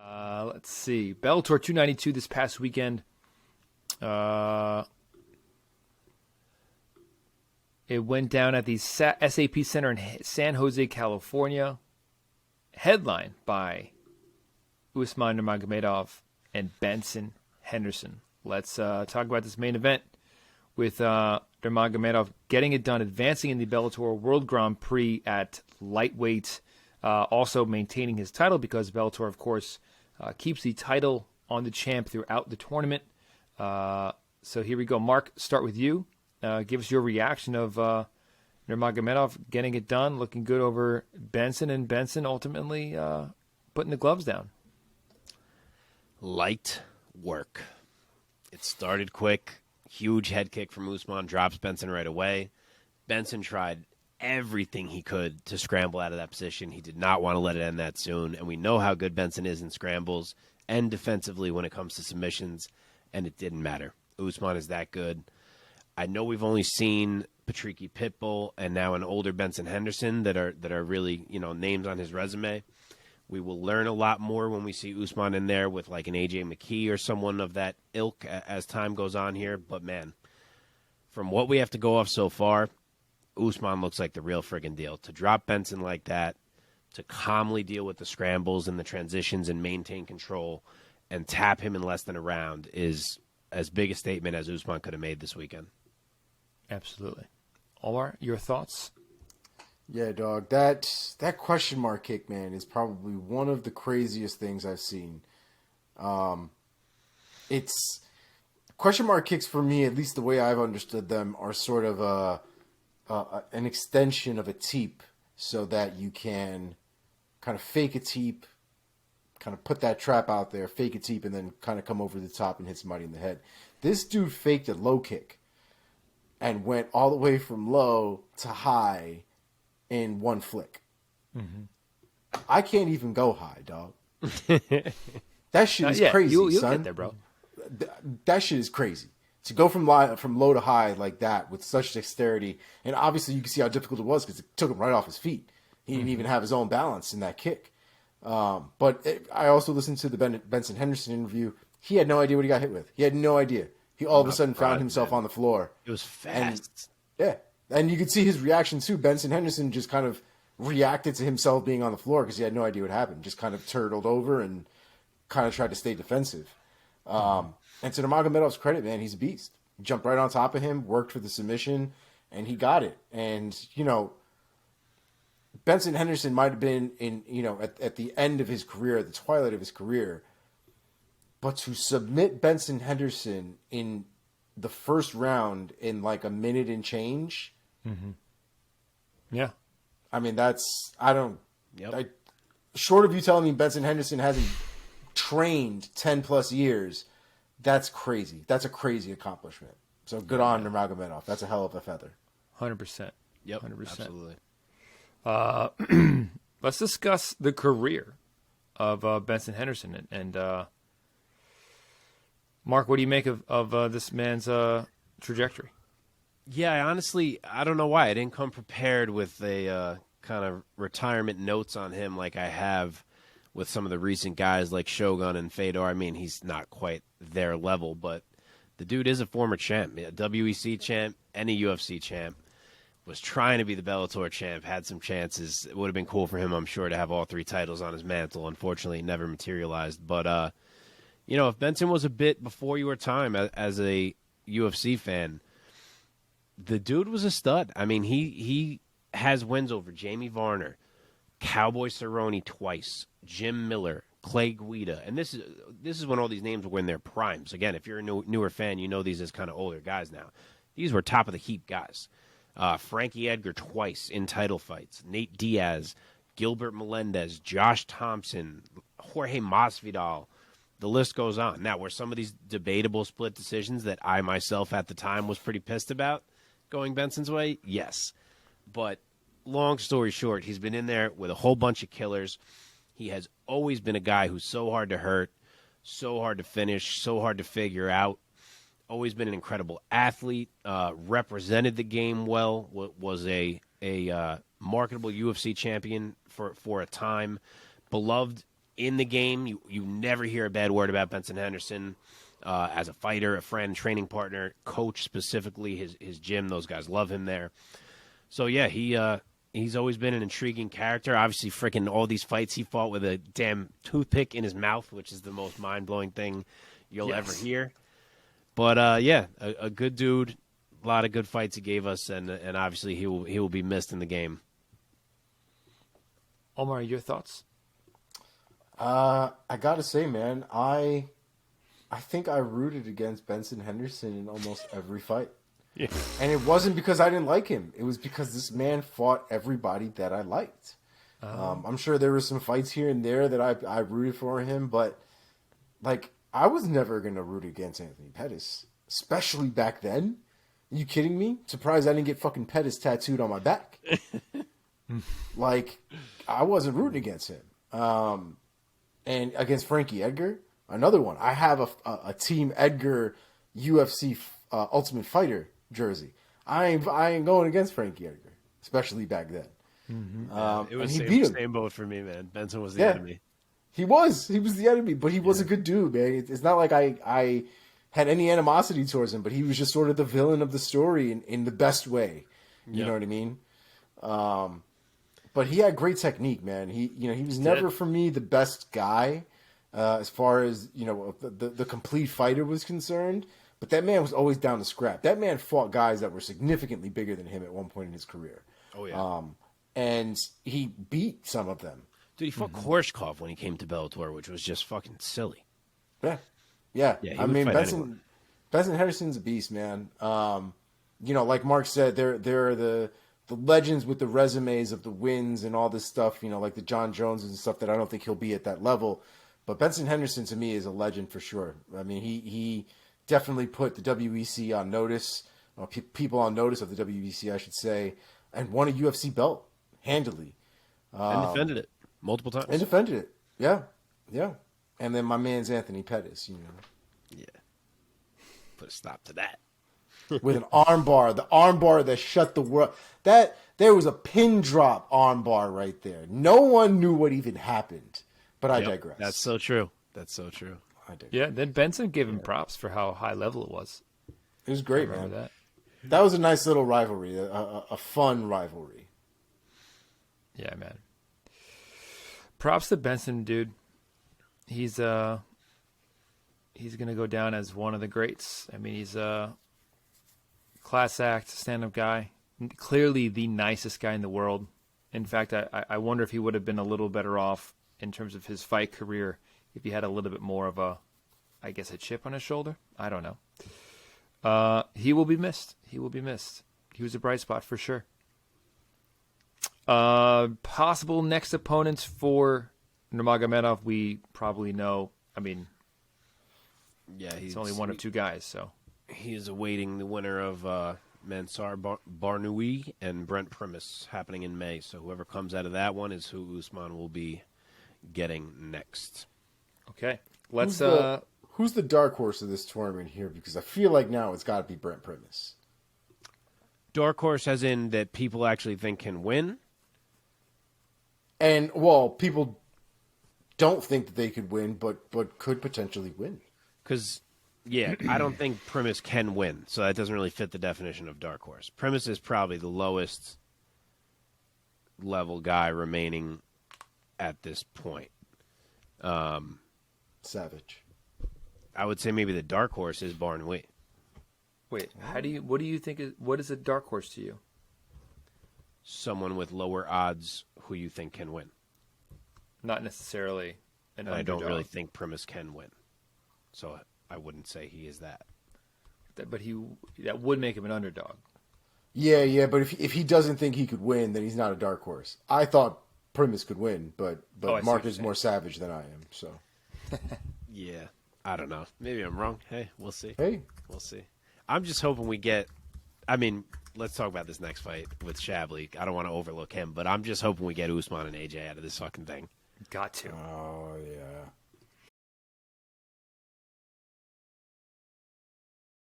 Let's see. Bellator 292 this past weekend. It went down at the SAP Center in San Jose, California. Headlined by Usman Nurmagomedov and Benson Henderson. Let's talk about this main event with Nurmagomedov getting it done, advancing in the Bellator World Grand Prix at lightweight, also maintaining his title because Bellator, of course, keeps the title on the champ throughout the tournament. So here we go. Mark, start with you. Give us your reaction of Nurmagomedov getting it done, looking good over Benson, and Benson ultimately putting the gloves down. Light work. It started quick. Huge head kick from Usman, drops Benson right away. Benson tried everything he could to scramble out of that position. He did not want to let it end that soon, and we know how good Benson is in scrambles and defensively when it comes to submissions, and it didn't matter. Usman is that good. I know we've only seen Patricky Pitbull and now an older Benson Henderson that are really, names on his resume. We will learn a lot more when we see Usman in there with like an AJ McKee or someone of that ilk as time goes on here. But, man, from what we have to go off so far, Usman looks like the real friggin' deal. To drop Benson like that, to calmly deal with the scrambles and the transitions and maintain control and tap him in less than a round is as big a statement as Usman could have made this weekend. Absolutely. Omar, your thoughts? Yeah, dog. That question mark kick, man, is probably one of the craziest things I've seen. It's question mark kicks for me, at least the way I've understood them, are sort of an extension of a teep, so that you can kind of fake a teep, kind of put that trap out there, fake a teep, and then kind of come over the top and hit somebody in the head. This dude faked a low kick and went all the way from low to high in one flick. Mm-hmm. I can't even go high, dog. That shit is crazy, you'll son. get there, bro. That shit is crazy. To go from low to high like that with such dexterity, and obviously you can see how difficult it was because it took him right off his feet. He didn't even have his own balance in that kick. I also listened to the Benson Henderson interview. He had no idea what he got hit with. He had no idea. He all of a sudden found himself on the floor. It was fast. And you could see his reaction too. Benson Henderson just kind of reacted to himself being on the floor because he had no idea what happened. Just kind of turtled over and kind of tried to stay defensive. And to Nurmagomedov's credit, man, he's a beast. He jumped right on top of him, worked for the submission, and he got it. And, Benson Henderson might have been at the end of his career, at the twilight of his career. But to submit Benson Henderson in the first round in like a minute and change. Mm-hmm. Yeah. I mean, short of you telling me Benson Henderson hasn't trained 10 plus years, that's crazy. That's a crazy accomplishment. So good on Nurmagomedov. That's a hell of a feather. 100%. Yep. 100%. Absolutely. Let's discuss the career of Benson Henderson. And Mark, what do you make of this man's trajectory? Yeah, I don't know why. I didn't come prepared with a kind of retirement notes on him like I have with some of the recent guys like Shogun and Fedor. I mean, he's not quite their level, but the dude is a former champ, a WEC champ and a UFC champ. Was trying to be the Bellator champ, had some chances. It would have been cool for him, I'm sure, to have all three titles on his mantle. Unfortunately, it never materialized. But, if Benson was a bit before your time as a UFC fan, the dude was a stud. I mean, he has wins over Jamie Varner, Cowboy Cerrone twice, Jim Miller, Clay Guida. And this is when all these names were in their primes. Again, if you're a newer fan, you know these as kind of older guys now. These were top-of-the-heap guys. Frankie Edgar twice in title fights. Nate Diaz, Gilbert Melendez, Josh Thompson, Jorge Masvidal. The list goes on. Now, were some of these debatable split decisions that I myself at the time was pretty pissed about going Benson's way? Yes. But long story short, he's been in there with a whole bunch of killers. He has always been a guy who's so hard to hurt, so hard to finish, so hard to figure out. Always been an incredible athlete, represented the game well, was a marketable UFC champion for a time, beloved in the game, you never hear a bad word about Benson Henderson as a fighter, a friend, training partner, coach specifically, his gym. Those guys love him there. So, yeah, he's always been an intriguing character. Obviously, freaking all these fights he fought with a damn toothpick in his mouth, which is the most mind-blowing thing you'll ever hear. But, yeah, a good dude. A lot of good fights he gave us, and obviously he will be missed in the game. Omar, your thoughts? I gotta say, man, I think I rooted against Benson Henderson in almost every fight. Yeah. And it wasn't because I didn't like him. It was because this man fought everybody that I liked. I'm sure there were some fights here and there that I rooted for him, but like I was never gonna root against Anthony Pettis, especially back then. Are you kidding me? Surprised I didn't get fucking Pettis tattooed on my back. Like, I wasn't rooting against him. And against Frankie Edgar, another one. I have a Team Edgar UFC Ultimate Fighter jersey. I ain't going against Frankie Edgar, especially back then. It was and he beat him. Same boat for me, man. Benson was the enemy. He was the enemy, but he was a good dude, man. It's not like I had any animosity towards him, but he was just sort of the villain of the story in the best way. You know what I mean? But he had great technique, man. He was never for me the best guy as far as the complete fighter was concerned. But that man was always down to scrap. That man fought guys that were significantly bigger than him at one point in his career. Oh yeah, and he beat some of them. Dude, he fought Korshkov when he came to Bellator, which was just fucking silly. Yeah. I mean, Benson Henderson's a beast, man. Like Mark said, there are the legends with the resumes of the wins and all this stuff, like the John Joneses and stuff that I don't think he'll be at that level. But Benson Henderson, to me, is a legend for sure. I mean, he definitely put the WEC on notice, or people on notice of the WEC, I should say, and won a UFC belt handily. And defended it multiple times. Yeah. And then my man's Anthony Pettis, Yeah. Put a stop to that. With an armbar, the armbar that shut the world. There was a pin drop armbar right there. No one knew what even happened. But I digress. That's so true. I digress. Yeah, then Benson gave him props for how high level it was. It was great, I remember man. that. That was a nice little rivalry, a fun rivalry. Yeah, man. Props to Benson, dude. He's gonna go down as one of the greats. I mean, he's a class act, stand-up guy. Clearly the nicest guy in the world. In fact, I wonder if he would have been a little better off in terms of his fight career if he had a little bit more of a chip on his shoulder. I don't know. He will be missed. He was a bright spot for sure. Possible next opponents for Nurmagomedov, we probably know. I mean, it's only one of two guys, so. He is awaiting the winner of Mansar Barnoui and Brent Primus happening in May. So whoever comes out of that one is who Usman will be getting next. Okay. Let's Who's the dark horse of this tournament here? Because I feel like now it's got to be Brent Primus. Dark horse as in that people actually think can win? And, well, people don't think that they could win, but could potentially win. Because, I don't think Primus can win, so that doesn't really fit the definition of dark horse. Primus is probably the lowest level guy remaining at this point. Savage. I would say maybe the dark horse is Barnoui. Wait, what do you think what is a dark horse to you? Someone with lower odds who you think can win. Not necessarily an And I don't underdog. really think Primus can win. So I wouldn't say he is that. But that would make him an underdog. Yeah, but if he doesn't think he could win, then he's not a dark horse. I thought Primus could win, but I see Mark what you're is more savage than I am, so. Yeah, I don't know. Maybe I'm wrong. Hey, we'll see. Hey. We'll see. I'm just hoping we get... I mean, let's talk about this next fight with Shabley. I don't want to overlook him, but I'm just hoping we get Usman and AJ out of this fucking thing. Got to. Oh, yeah.